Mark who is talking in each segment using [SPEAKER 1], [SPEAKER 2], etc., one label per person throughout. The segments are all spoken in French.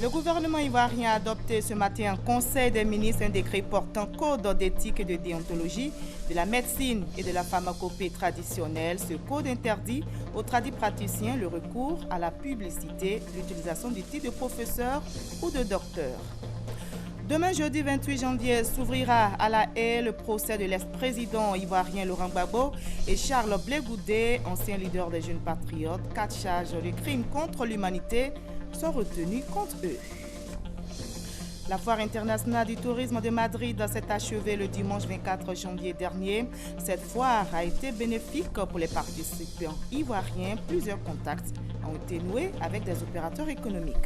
[SPEAKER 1] Le gouvernement ivoirien a adopté ce matin en Conseil des ministres un décret portant code d'éthique et de déontologie de la médecine et de la pharmacopée traditionnelle. Ce code interdit aux praticiens le recours à la publicité, l'utilisation du titre de professeur ou de docteur. Demain, jeudi 28 janvier, s'ouvrira à La Haye le procès de l'ex-président ivoirien Laurent Gbagbo et Charles Blé Goudé, ancien leader des Jeunes Patriotes. 4 charges de crimes contre l'humanité sont retenues contre eux. La foire internationale du tourisme de Madrid s'est achevée le dimanche 24 janvier dernier. Cette foire a été bénéfique pour les participants ivoiriens. Plusieurs contacts ont été noués avec des opérateurs économiques.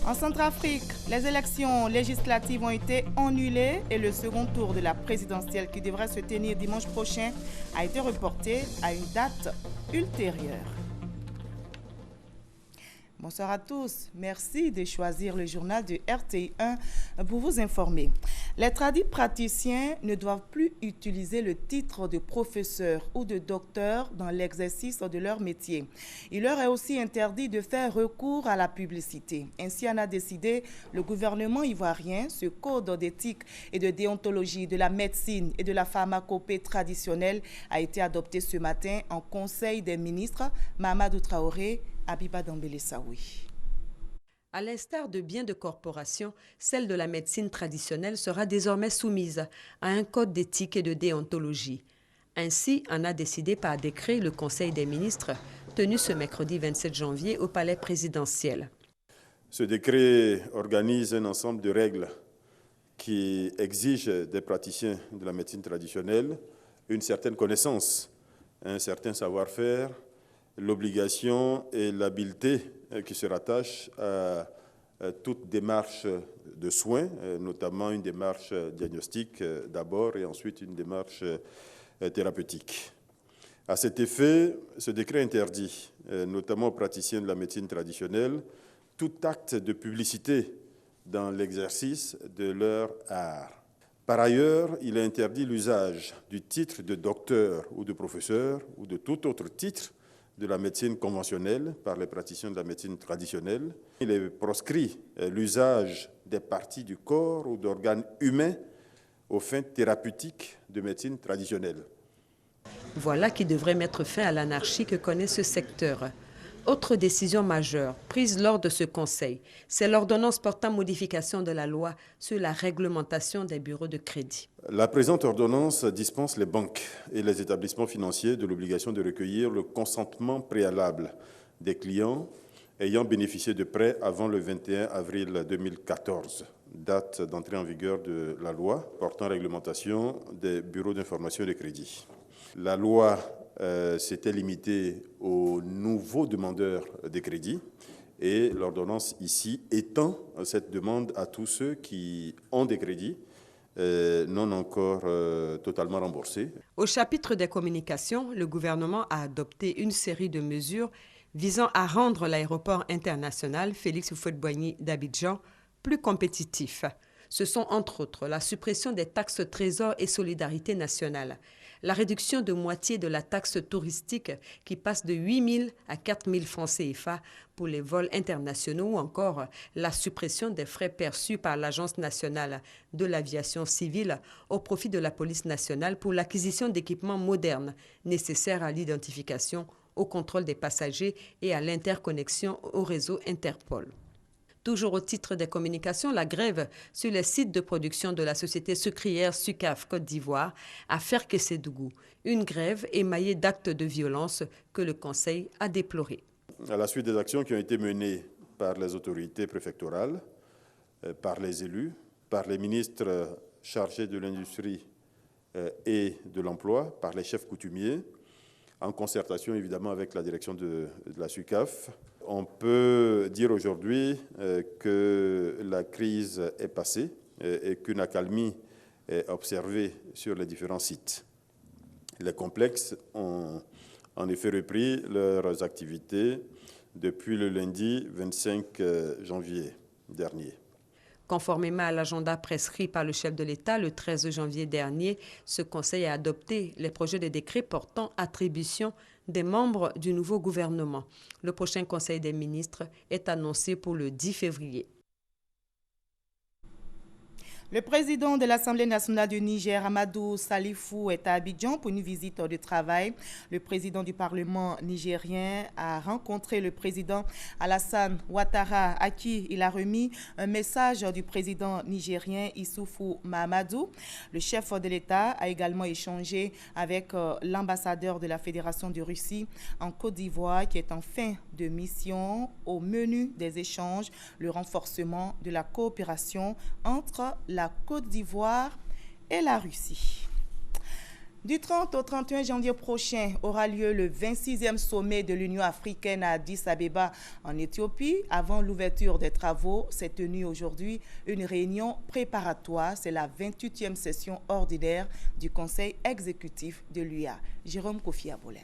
[SPEAKER 1] En Centrafrique, les élections législatives ont été annulées et le second tour de la présidentielle qui devrait se tenir dimanche prochain a été reporté à une date ultérieure. Bonsoir à tous. Merci de choisir le journal de RTI 1 pour vous informer. Les praticiens ne doivent plus utiliser le titre de professeur ou de docteur dans l'exercice de leur métier. Il leur est aussi interdit de faire recours à la publicité. Ainsi en a décidé le gouvernement ivoirien. Ce code d'éthique et de déontologie de la médecine et de la pharmacopée traditionnelle a été adopté ce matin en Conseil des ministres. Mahamadou Traoré, Abiba Dambélé Saoui.
[SPEAKER 2] À l'instar de bien de corporations, celle de la médecine traditionnelle sera désormais soumise à un code d'éthique et de déontologie. Ainsi en a décidé par décret le Conseil des ministres, tenu ce mercredi 27 janvier au palais présidentiel.
[SPEAKER 3] Ce décret organise un ensemble de règles qui exigent des praticiens de la médecine traditionnelle une certaine connaissance, un certain savoir-faire, l'obligation et l'habileté qui se rattachent à toute démarche de soins, notamment une démarche diagnostique d'abord et ensuite une démarche thérapeutique. À cet effet, ce décret interdit, notamment aux praticiens de la médecine traditionnelle, tout acte de publicité dans l'exercice de leur art. Par ailleurs, il interdit l'usage du titre de docteur ou de professeur ou de tout autre titre de la médecine conventionnelle par les praticiens de la médecine traditionnelle. Il est proscrit l'usage des parties du corps ou d'organes humains aux fins thérapeutiques de médecine traditionnelle.
[SPEAKER 2] Voilà qui devrait mettre fin à l'anarchie que connaît ce secteur. Autre décision majeure prise lors de ce conseil, c'est l'ordonnance portant modification de la loi sur la réglementation des bureaux de crédit.
[SPEAKER 3] La présente ordonnance dispense les banques et les établissements financiers de l'obligation de recueillir le consentement préalable des clients ayant bénéficié de prêts avant le 21 avril 2014, date d'entrée en vigueur de la loi portant réglementation des bureaux d'information et de crédit. La loi s'était limitée aux nouveaux demandeurs de crédit et l'ordonnance ici étend cette demande à tous ceux qui ont des crédits non encore totalement remboursés.
[SPEAKER 2] Au chapitre des communications, le gouvernement a adopté une série de mesures visant à rendre l'aéroport international Félix Houphouët-Boigny d'Abidjan plus compétitif. Ce sont entre autres la suppression des taxes Trésor et Solidarité nationale, la réduction de moitié de la taxe touristique qui passe de 8 000 à 4 000 francs CFA pour les vols internationaux ou encore la suppression des frais perçus par l'Agence nationale de l'aviation civile au profit de la police nationale pour l'acquisition d'équipements modernes nécessaires à l'identification, au contrôle des passagers et à l'interconnexion au réseau Interpol. Toujours au titre des communications, la grève sur les sites de production de la société sucrière Sucaf Côte d'Ivoire à Ferkessédougou. Une grève émaillée d'actes de violence que le Conseil a déploré.
[SPEAKER 3] À la suite des actions qui ont été menées par les autorités préfectorales, par les élus, par les ministres chargés de l'industrie et de l'emploi, par les chefs coutumiers, en concertation évidemment avec la direction de la SUCAF, on peut dire aujourd'hui que la crise est passée et qu'une accalmie est observée sur les différents sites. Les complexes ont en effet repris leurs activités depuis le lundi 25 janvier dernier.
[SPEAKER 2] Conformément à l'agenda prescrit par le chef de l'État le 13 janvier dernier, ce Conseil a adopté les projets de décret portant attribution des membres du nouveau gouvernement. Le prochain Conseil des ministres est annoncé pour le 10 février.
[SPEAKER 1] Le président de l'Assemblée nationale du Niger, Amadou Salifou, est à Abidjan pour une visite de travail. Le président du Parlement nigérien a rencontré le président Alassane Ouattara, à qui il a remis un message du président nigérien Issoufou Mahamadou. Le chef de l'État a également échangé avec l'ambassadeur de la Fédération de Russie en Côte d'Ivoire, qui est en fin de mission. Au menu des échanges, le renforcement de la coopération entre la Côte d'Ivoire et la Russie. Du 30 au 31 janvier prochain aura lieu le 26e sommet de l'Union africaine à Addis Abeba en Éthiopie. Avant l'ouverture des travaux, s'est tenue aujourd'hui une réunion préparatoire. C'est la 28e session ordinaire du Conseil exécutif de l'UA. Jérôme Kofi Abolin.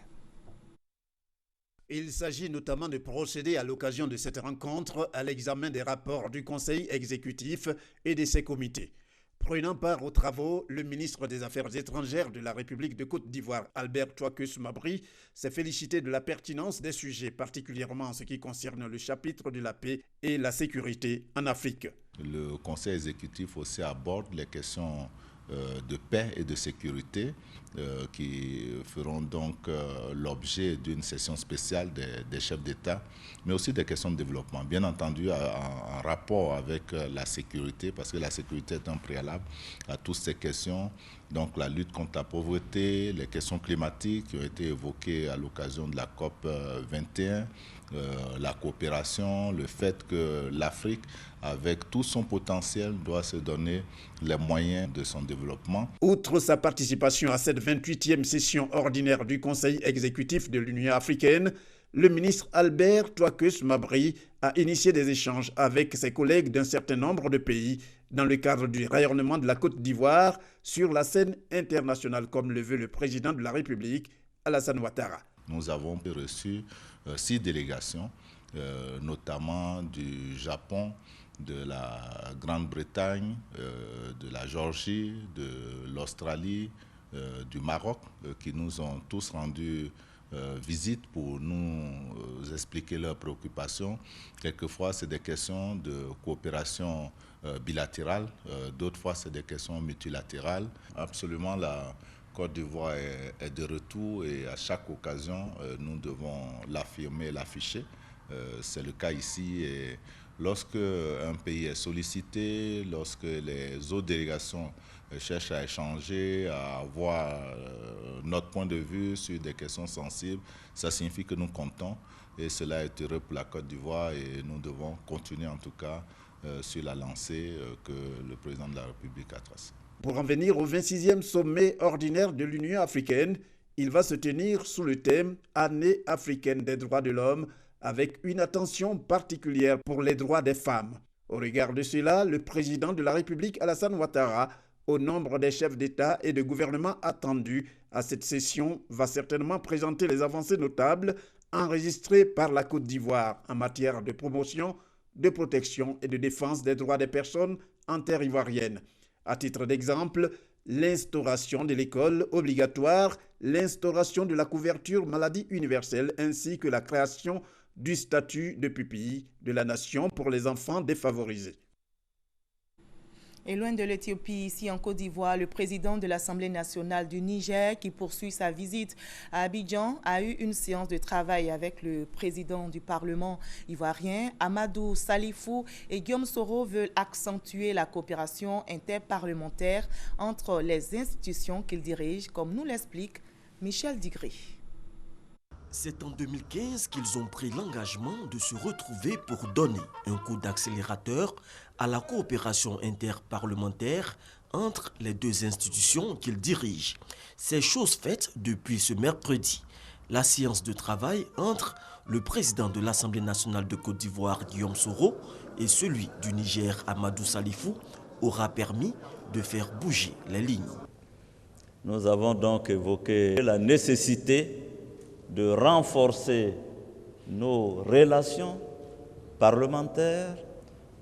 [SPEAKER 4] Il s'agit notamment de procéder à l'occasion de cette rencontre à l'examen des rapports du Conseil exécutif et de ses comités. Prenant part aux travaux, le ministre des Affaires étrangères de la République de Côte d'Ivoire, Albert Touakus Mabry, s'est félicité de la pertinence des sujets, particulièrement en ce qui concerne le chapitre de la paix et la sécurité en Afrique.
[SPEAKER 5] Le Conseil exécutif aussi aborde les questions de paix et de sécurité qui feront donc l'objet d'une session spéciale des chefs d'État, mais aussi des questions de développement, bien entendu en rapport avec la sécurité, parce que la sécurité est un préalable à toutes ces questions. Donc la lutte contre la pauvreté, les questions climatiques qui ont été évoquées à l'occasion de la COP 21, la coopération, le fait que l'Afrique, avec tout son potentiel, doit se donner les moyens de son développement.
[SPEAKER 4] Outre sa participation à cette 28e session ordinaire du Conseil exécutif de l'Union africaine, le ministre Albert Touakus Mabry a initié des échanges avec ses collègues d'un certain nombre de pays dans le cadre du rayonnement de la Côte d'Ivoire sur la scène internationale, comme le veut le président de la République, Alassane Ouattara.
[SPEAKER 5] Nous avons reçu 6 délégations, notamment du Japon, de la Grande-Bretagne, de la Géorgie, de l'Australie, du Maroc, qui nous ont tous rendu visite pour nous expliquer leurs préoccupations. Quelquefois, c'est des questions de coopération bilatérale, d'autres fois, c'est des questions multilatérales. Absolument, la Côte d'Ivoire est de retour et à chaque occasion, nous devons l'affirmer et l'afficher. C'est le cas ici. Et lorsque un pays est sollicité, lorsque les autres délégations cherchent à échanger, à avoir notre point de vue sur des questions sensibles, ça signifie que nous comptons et cela est heureux pour la Côte d'Ivoire et nous devons continuer en tout cas sur la lancée que le président de la République a tracée.
[SPEAKER 4] Pour en venir au 26e sommet ordinaire de l'Union africaine, il va se tenir sous le thème « Année africaine des droits de l'homme » avec une attention particulière pour les droits des femmes. Au regard de cela, le président de la République, Alassane Ouattara, au nombre des chefs d'État et de gouvernement attendus à cette session, va certainement présenter les avancées notables enregistrées par la Côte d'Ivoire en matière de promotion, de protection et de défense des droits des personnes en terre ivoirienne. À titre d'exemple, l'instauration de l'école obligatoire, l'instauration de la couverture maladie universelle ainsi que la création du statut de pupille de la nation pour les enfants défavorisés.
[SPEAKER 1] Et loin de l'Éthiopie, ici en Côte d'Ivoire, le président de l'Assemblée nationale du Niger, qui poursuit sa visite à Abidjan, a eu une séance de travail avec le président du Parlement ivoirien, Amadou Salifou, et Guillaume Soro veulent accentuer la coopération interparlementaire entre les institutions qu'il dirige, comme nous l'explique Michel Digri.
[SPEAKER 6] C'est en 2015 qu'ils ont pris l'engagement de se retrouver pour donner un coup d'accélérateur à la coopération interparlementaire entre les deux institutions qu'ils dirigent. C'est chose faite depuis ce mercredi. La séance de travail entre le président de l'Assemblée nationale de Côte d'Ivoire, Guillaume Soro, et celui du Niger, Amadou Salifou, aura permis de faire bouger les lignes.
[SPEAKER 7] Nous avons donc évoqué la nécessité de renforcer nos relations parlementaires.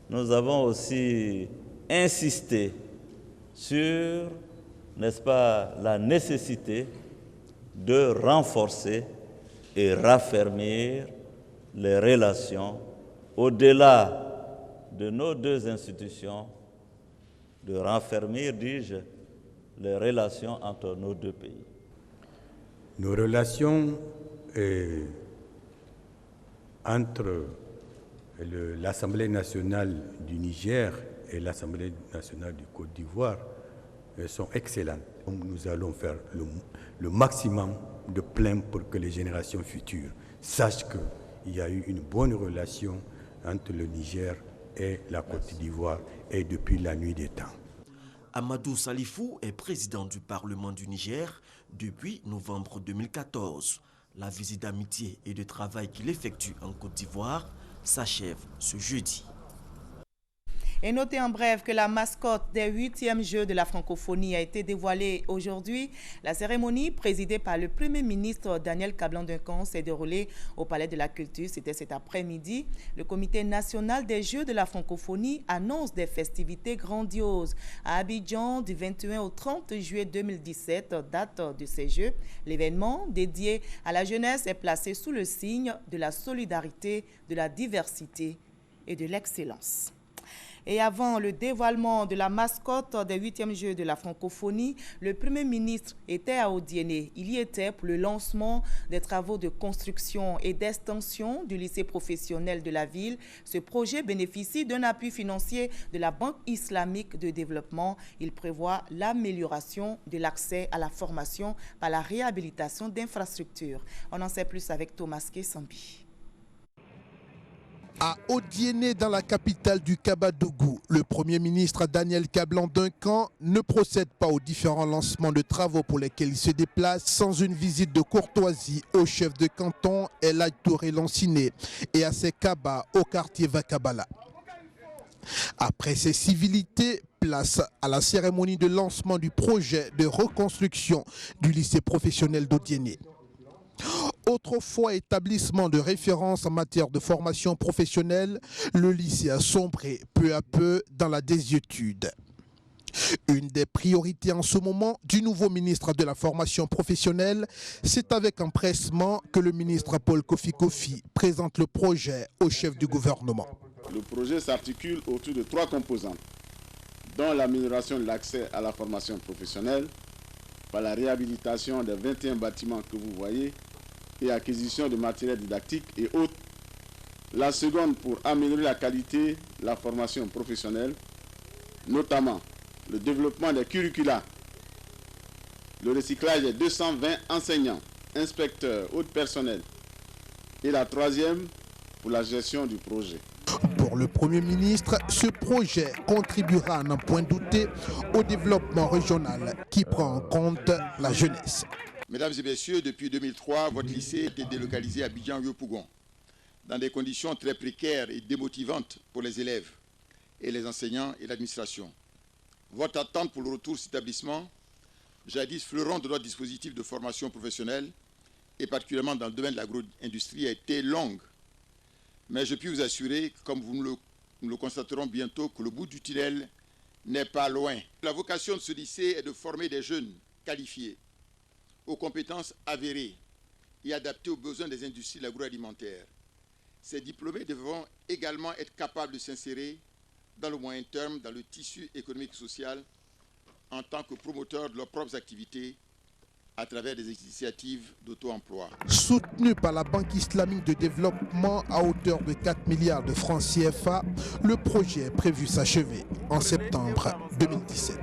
[SPEAKER 7] Nous avons aussi insisté sur, n'est-ce pas, la nécessité de renforcer et raffermir les relations au-delà de nos deux institutions, de raffermir, dis-je, les relations entre nos deux pays.
[SPEAKER 8] Nos relations entre l'Assemblée nationale du Niger et l'Assemblée nationale du Côte d'Ivoire sont excellentes. Nous allons faire le maximum de plein pour que les générations futures sachent qu'il y a eu une bonne relation entre le Niger et la Côte d'Ivoire et depuis la nuit des temps.
[SPEAKER 6] Amadou Salifou est président du Parlement du Niger depuis novembre 2014. La visite d'amitié et de travail qu'il effectue en Côte d'Ivoire s'achève ce jeudi.
[SPEAKER 1] Et notez en bref que la mascotte des 8e Jeux de la francophonie a été dévoilée aujourd'hui. La cérémonie, présidée par le Premier ministre Daniel Kablan-Duncan, s'est déroulée au Palais de la Culture. C'était cet après-midi. Le Comité national des Jeux de la francophonie annonce des festivités grandioses. À Abidjan, du 21 au 30 juillet 2017, date de ces Jeux, l'événement dédié à la jeunesse est placé sous le signe de la solidarité, de la diversité et de l'excellence. Et avant le dévoilement de la mascotte des 8e Jeux de la francophonie, le Premier ministre était à Odiéné. Il y était pour le lancement des travaux de construction et d'extension du lycée professionnel de la ville. Ce projet bénéficie d'un appui financier de la Banque islamique de développement. Il prévoit l'amélioration de l'accès à la formation par la réhabilitation d'infrastructures. On en sait plus avec Thomas Kessambi.
[SPEAKER 9] À Odiéné, dans la capitale du Kabadougou, le Premier ministre Daniel Kablan-Duncan ne procède pas aux différents lancements de travaux pour lesquels il se déplace sans une visite de courtoisie au chef de canton El Hadj Touré Lanciné et à ses cabas au quartier Vakabala. Après ces civilités, place à la cérémonie de lancement du projet de reconstruction du lycée professionnel d'Odiéné. Autrefois établissement de référence en matière de formation professionnelle, le lycée a sombré peu à peu dans la désuétude. Une des priorités en ce moment du nouveau ministre de la formation professionnelle, c'est avec empressement que le ministre Paul Kofi Kofi présente le projet au chef du gouvernement.
[SPEAKER 10] Le projet s'articule autour de 3 composantes, dont l'amélioration de l'accès à la formation professionnelle par la réhabilitation des 21 bâtiments que vous voyez et acquisition de matériel didactique et autres. La seconde pour améliorer la qualité de la formation professionnelle, notamment le développement des curricula, le recyclage des 220 enseignants, inspecteurs, autres personnels. Et la troisième pour la gestion du projet.
[SPEAKER 9] Pour le Premier ministre, ce projet contribuera à n'en point douter au développement régional qui prend en compte la jeunesse.
[SPEAKER 11] Mesdames et messieurs, depuis 2003, votre lycée a été délocalisé à Abidjan-Yopougon, dans des conditions très précaires et démotivantes pour les élèves et les enseignants et l'administration. Votre attente pour le retour de cet établissement, jadis fleuron de notre dispositif de formation professionnelle, et particulièrement dans le domaine de l'agro-industrie, a été longue. Mais je puis vous assurer, comme nous le constaterons bientôt, que le bout du tunnel n'est pas loin. La vocation de ce lycée est de former des jeunes qualifiés, aux compétences avérées et adaptées aux besoins des industries de l'agroalimentaire. Ces diplômés devront également être capables de s'insérer dans le moyen terme dans le tissu économique et social en tant que promoteurs de leurs propres activités à travers des initiatives d'auto-emploi.
[SPEAKER 9] Soutenu par la Banque islamique de développement à hauteur de 4 milliards de francs CFA, le projet est prévu s'achever en septembre 2017.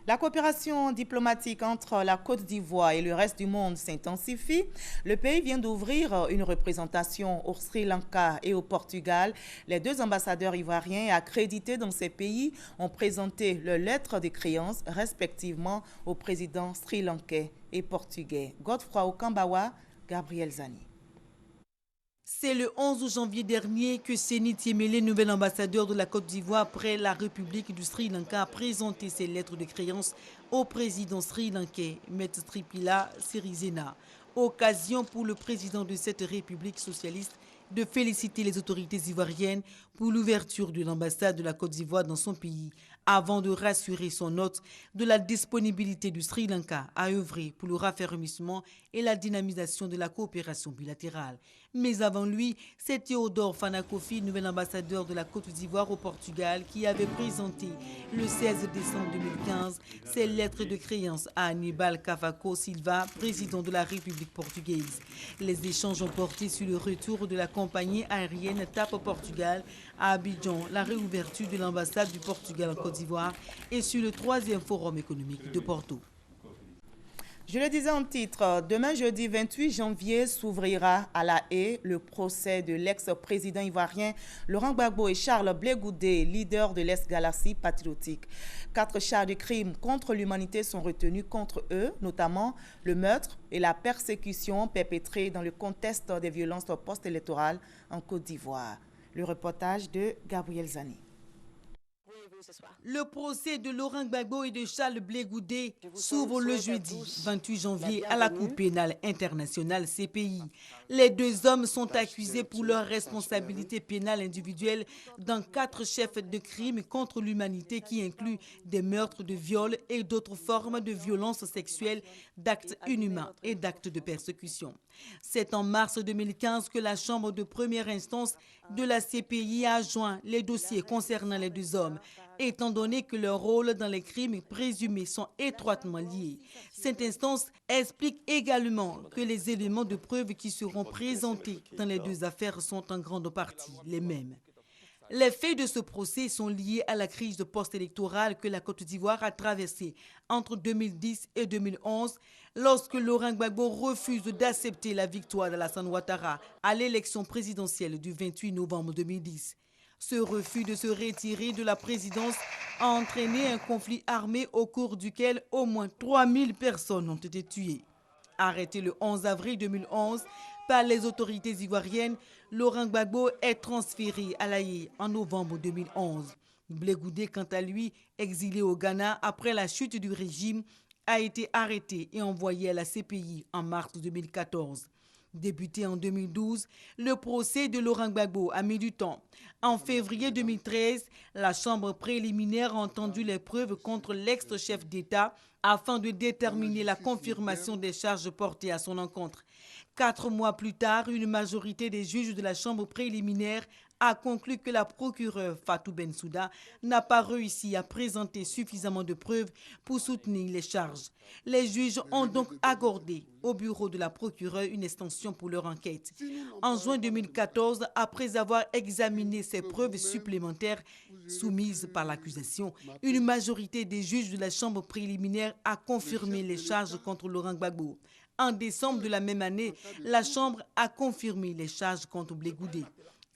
[SPEAKER 1] La coopération diplomatique entre la Côte d'Ivoire et le reste du monde s'intensifie. Le pays vient d'ouvrir une représentation au Sri Lanka et au Portugal. Les 2 ambassadeurs ivoiriens accrédités dans ces pays ont présenté leurs lettres de créance respectivement aux présidents sri-lankais et portugais. Godefroy Okambawa, Gabriel Zani.
[SPEAKER 12] C'est le 11 janvier dernier que Seni Tiemele, nouvel ambassadeur de la Côte d'Ivoire près la République du Sri Lanka, a présenté ses lettres de créance au président sri-lankais, Maître Tripila Sirisena. Occasion pour le président de cette République socialiste de féliciter les autorités ivoiriennes pour l'ouverture de l'ambassade de la Côte d'Ivoire dans son pays, avant de rassurer son hôte de la disponibilité du Sri Lanka à œuvrer pour le raffermissement et la dynamisation de la coopération bilatérale. Mais avant lui, c'est Théodore Fana Kofi, nouvel ambassadeur de la Côte d'Ivoire au Portugal, qui avait présenté le 16 décembre 2015 ses lettres de créance à Aníbal Cavaco Silva, président de la République portugaise. Les échanges ont porté sur le retour de la compagnie aérienne TAP Portugal à Abidjan, la réouverture de l'ambassade du Portugal en Côte d'Ivoire et sur le 3e forum économique de Porto.
[SPEAKER 1] Je le disais en titre, demain jeudi 28 janvier s'ouvrira à La Haye le procès de l'ex-président ivoirien Laurent Gbagbo et Charles Blé Goudé, leader de l'ex-Galaxie patriotique. 4 charges de crimes contre l'humanité sont retenues contre eux, notamment le meurtre et la persécution perpétrée dans le contexte des violences post-électorales en Côte d'Ivoire. Le reportage de Gabriel Zani.
[SPEAKER 12] Le procès de Laurent Gbagbo et de Charles Blé Goudé s'ouvre le jeudi 28 janvier à la Cour pénale internationale CPI. Les 2 hommes sont accusés pour leur responsabilité pénale individuelle dans 4 chefs de crimes contre l'humanité qui incluent des meurtres, de viols et d'autres formes de violences sexuelles, d'actes inhumains et d'actes de persécution. C'est en mars 2015 que la Chambre de première instance de la CPI a joint les dossiers concernant les 2 hommes, étant donné que leurs rôles dans les crimes présumés sont étroitement liés. Cette instance explique également que les éléments de preuve qui seront présentés dans les 2 affaires sont en grande partie les mêmes. Les faits de ce procès sont liés à la crise post-électorale que la Côte d'Ivoire a traversée entre 2010 et 2011, lorsque Laurent Gbagbo refuse d'accepter la victoire d'Alassane Ouattara à l'élection présidentielle du 28 novembre 2010. Ce refus de se retirer de la présidence a entraîné un conflit armé au cours duquel au moins 3000 personnes ont été tuées. Arrêté le 11 avril 2011 par les autorités ivoiriennes, Laurent Gbagbo est transféré à La Haye en novembre 2011. Blé Goudé, quant à lui, exilé au Ghana après la chute du régime, a été arrêté et envoyé à la CPI en mars 2014. Débuté en 2012, le procès de Laurent Gbagbo a mis du temps. En février 2013, la Chambre préliminaire a entendu les preuves contre l'ex-chef d'État afin de déterminer la confirmation des charges portées à son encontre. 4 mois plus tard, une majorité des juges de la Chambre préliminaire a conclu que la procureure Fatou Bensouda n'a pas réussi à présenter suffisamment de preuves pour soutenir les charges. Les juges ont donc accordé au bureau de la procureure une extension pour leur enquête. En juin 2014, après avoir examiné ces preuves supplémentaires soumises par l'accusation, une majorité des juges de la Chambre préliminaire a confirmé les charges contre Laurent Gbagbo. En décembre de la même année, la Chambre a confirmé les charges contre Blé Goudé.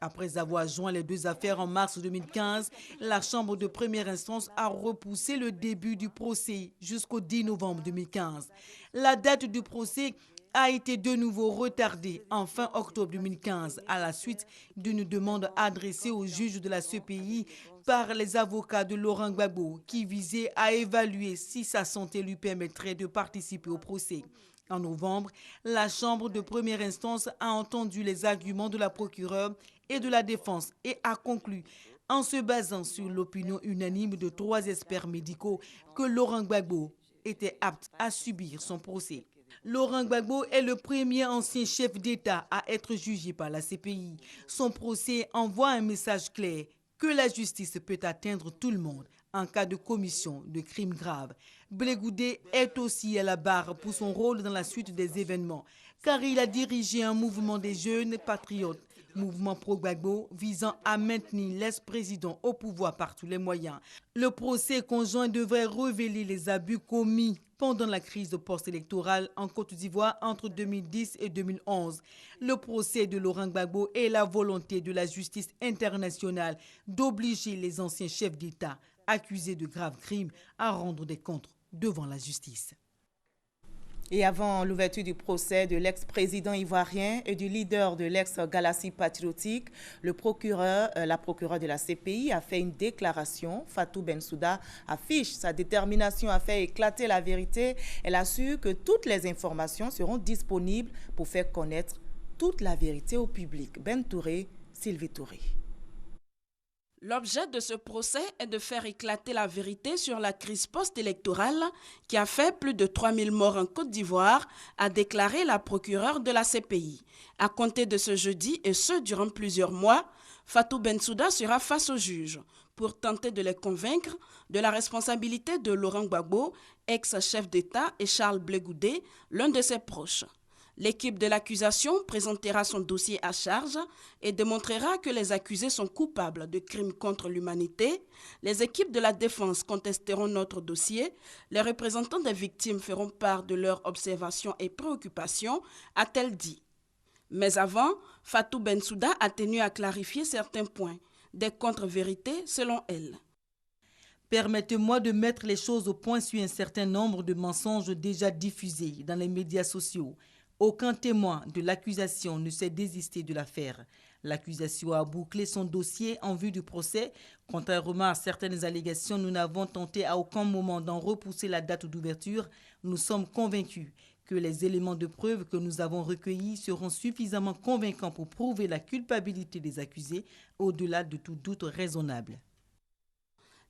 [SPEAKER 12] Après avoir joint les 2 affaires en mars 2015, la Chambre de première instance a repoussé le début du procès jusqu'au 10 novembre 2015. La date du procès a été de nouveau retardée en fin octobre 2015 à la suite d'une demande adressée au juge de la CPI par les avocats de Laurent Gbagbo qui visait à évaluer si sa santé lui permettrait de participer au procès. En novembre, la Chambre de première instance a entendu les arguments de la procureure et de la défense et a conclu, en se basant sur l'opinion unanime de 3 experts médicaux, que Laurent Gbagbo était apte à subir son procès. Laurent Gbagbo est le premier ancien chef d'État à être jugé par la CPI. Son procès envoie un message clair que la justice peut atteindre tout le monde en cas de commission de crimes graves. Blé Goudé est aussi à la barre pour son rôle dans la suite des événements, car il a dirigé un mouvement des jeunes patriotes, mouvement pro-Gbagbo visant à maintenir l'ex-président au pouvoir par tous les moyens. Le procès conjoint devrait révéler les abus commis pendant la crise post-électorale en Côte d'Ivoire entre 2010 et 2011. Le procès de Laurent Gbagbo est la volonté de la justice internationale d'obliger les anciens chefs d'État accusés de graves crimes à rendre des comptes devant la justice.
[SPEAKER 1] Et avant l'ouverture du procès de l'ex-président ivoirien et du leader de l'ex-Galaxie patriotique, la procureure de la CPI a fait une déclaration. Fatou Bensouda affiche sa détermination à faire éclater la vérité. Elle assure que toutes les informations seront disponibles pour faire connaître toute la vérité au public. Ben Touré, Sylvie Touré.
[SPEAKER 13] L'objet de ce procès est de faire éclater la vérité sur la crise post-électorale qui a fait plus de 3000 morts en Côte d'Ivoire, a déclaré la procureure de la CPI. À compter de ce jeudi et ce durant plusieurs mois, Fatou Bensouda sera face au juge pour tenter de les convaincre de la responsabilité de Laurent Gbagbo, ex-chef d'État, et Charles Blé Goudé, l'un de ses proches. L'équipe de l'accusation présentera son dossier à charge et démontrera que les accusés sont coupables de crimes contre l'humanité. Les équipes de la défense contesteront notre dossier. Les représentants des victimes feront part de leurs observations et préoccupations, a-t-elle dit. Mais avant, Fatou Bensouda a tenu à clarifier certains points, des contre-vérités selon elle.
[SPEAKER 12] Permettez-moi de mettre les choses au point sur un certain nombre de mensonges déjà diffusés dans les médias sociaux. Aucun témoin de l'accusation ne s'est désisté de l'affaire. L'accusation a bouclé son dossier en vue du procès. Contrairement à certaines allégations, nous n'avons tenté à aucun moment d'en repousser la date d'ouverture. Nous sommes convaincus que les éléments de preuve que nous avons recueillis seront suffisamment convaincants pour prouver la culpabilité des accusés au-delà de tout doute raisonnable.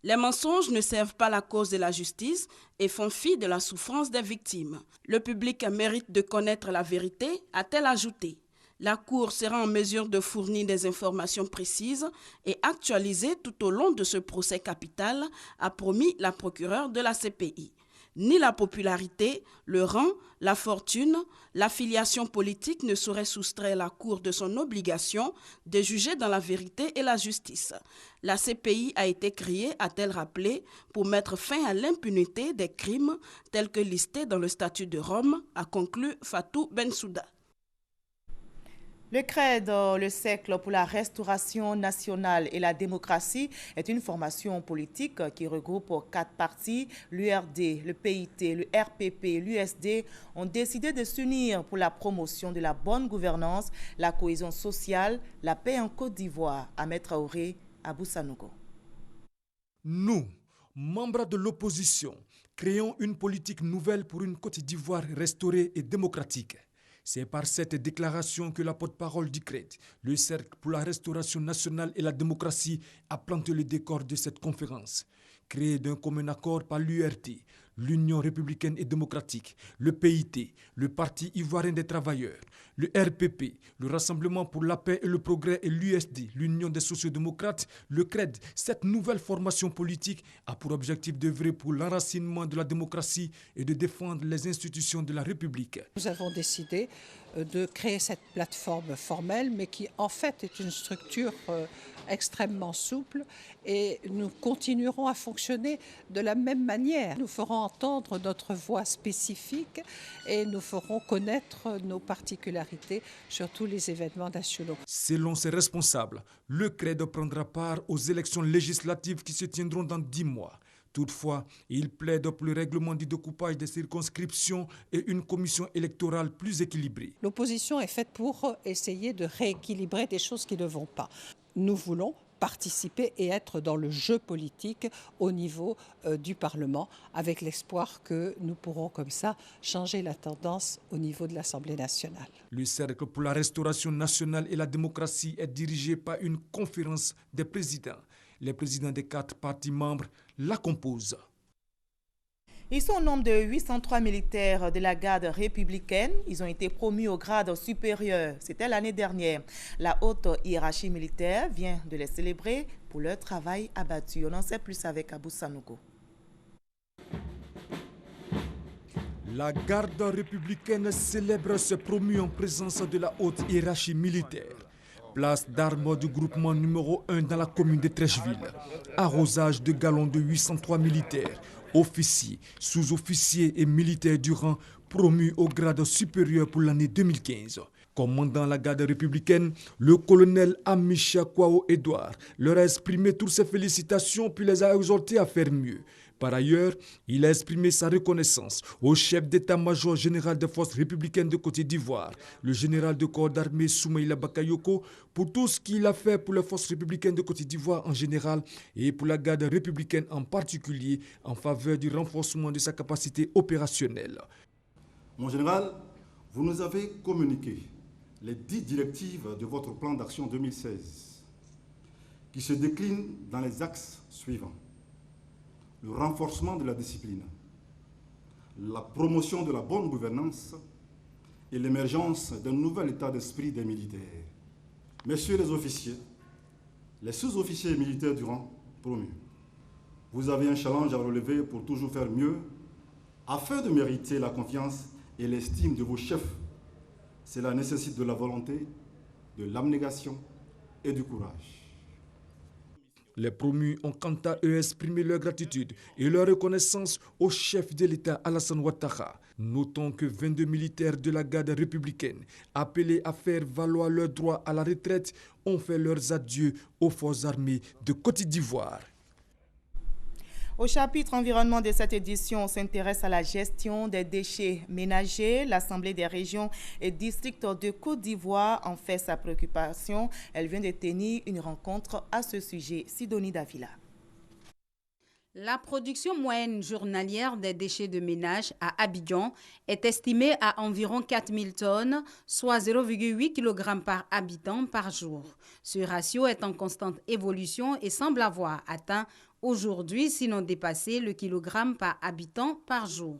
[SPEAKER 13] Les mensonges ne servent pas la cause de la justice et font fi de la souffrance des victimes. Le public mérite de connaître la vérité, a-t-elle ajouté. La Cour sera en mesure de fournir des informations précises et actualisées tout au long de ce procès capital, a promis la procureure de la CPI. Ni la popularité, le rang, la fortune, l'affiliation politique ne sauraient soustraire la Cour de son obligation de juger dans la vérité et la justice. La CPI a été créée, a-t-elle rappelé, pour mettre fin à l'impunité des crimes tels que listés dans le statut de Rome, a conclu Fatou Bensouda.
[SPEAKER 1] Le CRED, le Cercle pour la restauration nationale et la démocratie, est une formation politique qui regroupe 4 partis. L'URD, le PIT, le RPP, l'USD ont décidé de s'unir pour la promotion de la bonne gouvernance, la cohésion sociale, la paix en Côte d'Ivoire. Ahmed Traoré, Abou Sanogo.
[SPEAKER 14] Nous, membres de l'opposition, créons une politique nouvelle pour une Côte d'Ivoire restaurée et démocratique. C'est par cette déclaration que la porte-parole du CRED, le Cercle pour la restauration nationale et la démocratie, a planté le décor de cette conférence. Créée d'un commun accord par l'URT, l'Union républicaine et démocratique, le PIT, le Parti ivoirien des travailleurs, le RPP, le Rassemblement pour la paix et le progrès et l'USD, l'Union des sociodémocrates, le CRED, cette nouvelle formation politique a pour objectif d'œuvrer pour l'enracinement de la démocratie et de défendre les institutions de la République.
[SPEAKER 15] Nous avons décidé de créer cette plateforme formelle, mais qui en fait est une structure extrêmement souple, et nous continuerons à fonctionner de la même manière. Nous ferons entendre notre voix spécifique et nous ferons connaître nos particularités sur tous les événements nationaux.
[SPEAKER 14] Selon ses responsables, le CRED prendra part aux élections législatives qui se tiendront dans 10 mois. Toutefois, il plaide pour le règlement du découpage des circonscriptions et une commission électorale plus équilibrée.
[SPEAKER 15] L'opposition est faite pour essayer de rééquilibrer des choses qui ne vont pas. Nous voulons participer et être dans le jeu politique au niveau du Parlement, avec l'espoir que nous pourrons comme ça changer la tendance au niveau de l'Assemblée nationale.
[SPEAKER 14] Le Cercle pour la restauration nationale et la démocratie est dirigé par une conférence des présidents. Les présidents des 4 partis membres la composent.
[SPEAKER 1] Ils sont au nombre de 803 militaires de la garde républicaine. Ils ont été promus au grade supérieur. C'était l'année dernière. La haute hiérarchie militaire vient de les célébrer pour leur travail abattu. On en sait plus avec Abou Sanogo.
[SPEAKER 14] La garde républicaine célèbre ses promus en présence de la haute hiérarchie militaire. Place d'armes du groupement numéro 1 dans la commune de Trècheville. Arrosage de galons de 803 militaires, officiers, sous-officiers et militaires du rang promus au grade supérieur pour l'année 2015. Commandant la garde républicaine, le colonel Amisha Kwao Edouard leur a exprimé toutes ses félicitations puis les a exhortés à faire mieux. Par ailleurs, il a exprimé sa reconnaissance au chef d'état-major général des forces républicaines de Côte d'Ivoire, le général de corps d'armée Soumaïla Bakayoko, pour tout ce qu'il a fait pour les forces républicaines de Côte d'Ivoire en général et pour la garde républicaine en particulier en faveur du renforcement de sa capacité opérationnelle.
[SPEAKER 16] Mon général, vous nous avez communiqué les 10 directives de votre plan d'action 2016 qui se décline dans les axes suivants. Le renforcement de la discipline, la promotion de la bonne gouvernance et l'émergence d'un nouvel état d'esprit des militaires. Messieurs les officiers, les sous-officiers militaires du rang promus, vous avez un challenge à relever pour toujours faire mieux afin de mériter la confiance et l'estime de vos chefs. Cela nécessite de la volonté, de l'abnégation et du courage.
[SPEAKER 14] Les promus ont quant à eux exprimé leur gratitude et leur reconnaissance au chef de l'État Alassane Ouattara. Notons que 22 militaires de la garde républicaine, appelés à faire valoir leur droit à la retraite, ont fait leurs adieux aux forces armées de Côte d'Ivoire.
[SPEAKER 1] Au chapitre environnement de cette édition, on s'intéresse à la gestion des déchets ménagers. L'Assemblée des régions et districts de Côte d'Ivoire en fait sa préoccupation. Elle vient de tenir une rencontre à ce sujet. Sidonie Davila.
[SPEAKER 17] La production moyenne journalière des déchets de ménage à Abidjan est estimée à environ 4000 tonnes, soit 0,8 kg par habitant par jour. Ce ratio est en constante évolution et semble avoir atteint aujourd'hui, sinon dépassé, le kilogramme par habitant par jour.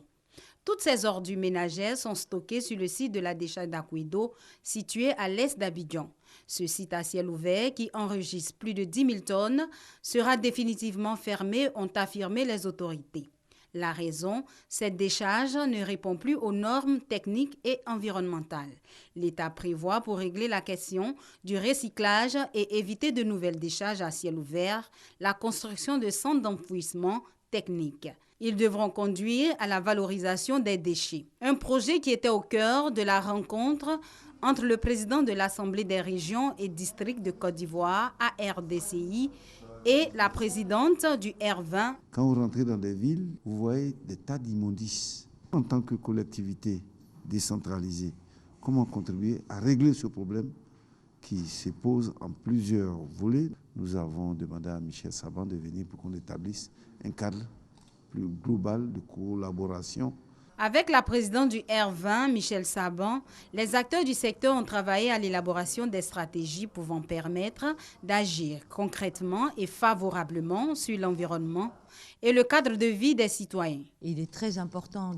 [SPEAKER 17] Toutes ces ordures ménagères sont stockées sur le site de la décharge d'Akuido, situé à l'est d'Abidjan. Ce site à ciel ouvert, qui enregistre plus de 10 000 tonnes, sera définitivement fermé, ont affirmé les autorités. La raison, cette décharge ne répond plus aux normes techniques et environnementales. L'État prévoit, pour régler la question du recyclage et éviter de nouvelles décharges à ciel ouvert, la construction de centres d'enfouissement technique. Ils devront conduire à la valorisation des déchets. Un projet qui était au cœur de la rencontre entre le président de l'Assemblée des régions et districts de Côte d'Ivoire, ARDCI, et la présidente du R20.
[SPEAKER 18] Quand vous rentrez dans des villes, vous voyez des tas d'immondices. En tant que collectivité décentralisée, comment contribuer à régler ce problème qui se pose en plusieurs volets? Nous avons demandé à Michel Saban de venir pour qu'on établisse un cadre plus global de collaboration.
[SPEAKER 17] Avec la présidente du R20, Michel Saban, les acteurs du secteur ont travaillé à l'élaboration des stratégies pouvant permettre d'agir concrètement et favorablement sur l'environnement et le cadre de vie des citoyens.
[SPEAKER 19] Il est très important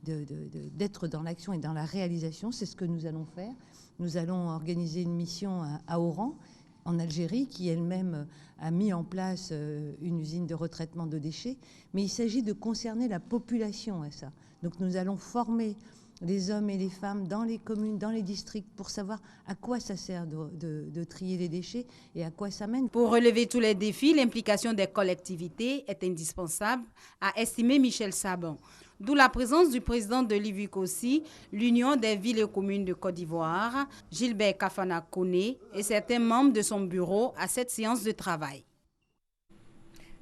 [SPEAKER 19] d'être dans l'action et dans la réalisation. C'est ce que nous allons faire. Nous allons organiser une mission à Oran, en Algérie, qui elle-même a mis en place une usine de retraitement de déchets. Mais il s'agit de concerner la population à ça. Donc nous allons former les hommes et les femmes dans les communes, dans les districts, pour savoir à quoi ça sert de trier les déchets et à quoi ça mène.
[SPEAKER 17] Pour relever tous les défis, l'implication des collectivités est indispensable, a estimé Michel Saban. D'où la présence du président de l'IVUCOSI, l'Union des villes et communes de Côte d'Ivoire, Gilbert Kafana Koné, et certains membres de son bureau à cette séance de travail.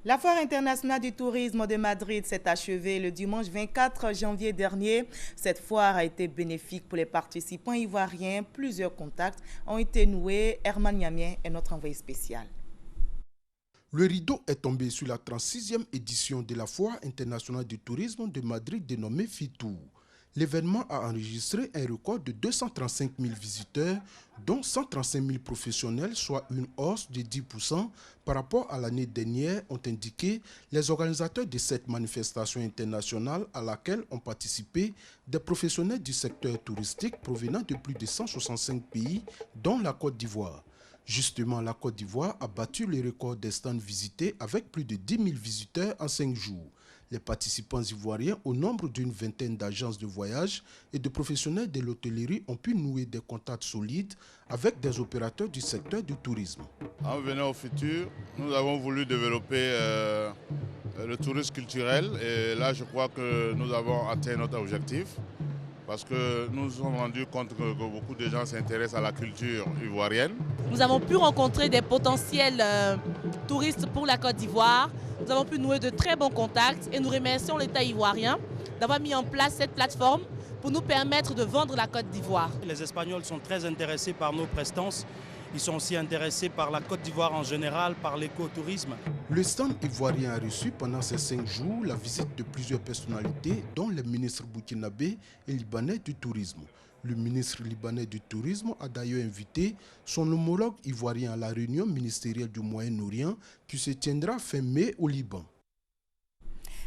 [SPEAKER 1] La Foire internationale du tourisme de Madrid s'est achevée le dimanche 24 janvier dernier. Cette foire a été bénéfique pour les participants ivoiriens. Plusieurs contacts ont été noués. Herman Niamien est notre envoyé spécial.
[SPEAKER 9] Le rideau est tombé sur la 36e édition de la Foire internationale du tourisme de Madrid dénommée FITOUR. L'événement a enregistré un record de 235 000 visiteurs, dont 135 000 professionnels, soit une hausse de 10% par rapport à l'année dernière, ont indiqué les organisateurs de cette manifestation internationale à laquelle ont participé des professionnels du secteur touristique provenant de plus de 165 pays, dont la Côte d'Ivoire. Justement, la Côte d'Ivoire a battu le record des stands visités avec plus de 10 000 visiteurs en 5 jours. Les participants ivoiriens, au nombre d'une vingtaine d'agences de voyage et de professionnels de l'hôtellerie, ont pu nouer des contacts solides avec des opérateurs du secteur du tourisme.
[SPEAKER 20] En venant au futur, nous avons voulu développer le tourisme culturel et là je crois que nous avons atteint notre objectif parce que nous nous sommes rendus compte que beaucoup de gens s'intéressent à la culture ivoirienne.
[SPEAKER 21] Nous avons pu rencontrer des potentiels touristes pour la Côte d'Ivoire. Nous avons pu nouer de très bons contacts et nous remercions l'État ivoirien d'avoir mis en place cette plateforme pour nous permettre de vendre la Côte d'Ivoire.
[SPEAKER 22] Les Espagnols sont très intéressés par nos prestances. Ils sont aussi intéressés par la Côte d'Ivoire en général, par l'écotourisme.
[SPEAKER 9] Le stand ivoirien a reçu pendant ces 5 jours la visite de plusieurs personnalités, dont les ministres burkinabés et libanais du tourisme.
[SPEAKER 2] Le ministre libanais du Tourisme a d'ailleurs invité son homologue ivoirien à la réunion ministérielle du Moyen-Orient qui se tiendra fin mai au Liban.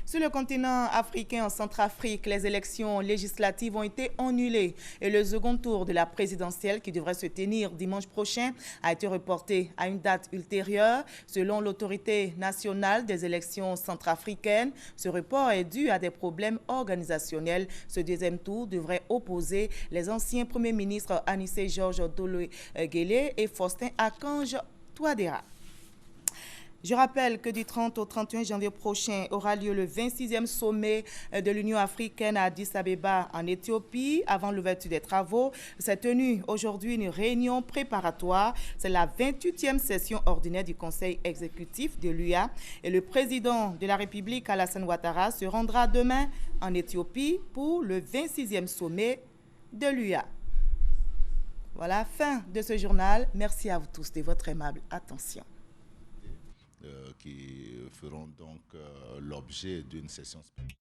[SPEAKER 1] Sur le continent africain, en Centrafrique, les élections législatives ont été annulées et le second tour de la présidentielle qui devrait se tenir dimanche prochain a été reporté à une date ultérieure. Selon l'autorité nationale des élections centrafricaines, ce report est dû à des problèmes organisationnels. Ce deuxième tour devrait opposer les anciens premiers ministres Anissé Georges Dolo-Guélé et Faustin Archange Touadéra. Je rappelle que du 30 au 31 janvier prochain aura lieu le 26e sommet de l'Union africaine à Addis Abeba en Éthiopie. Avant l'ouverture des travaux, s'est tenue aujourd'hui une réunion préparatoire. C'est la 28e session ordinaire du Conseil exécutif de l'UA. Et le président de la République, Alassane Ouattara, se rendra demain en Éthiopie pour le 26e sommet de l'UA. Voilà, fin de ce journal. Merci à vous tous de votre aimable attention.
[SPEAKER 5] Qui feront donc l'objet d'une session spéciale.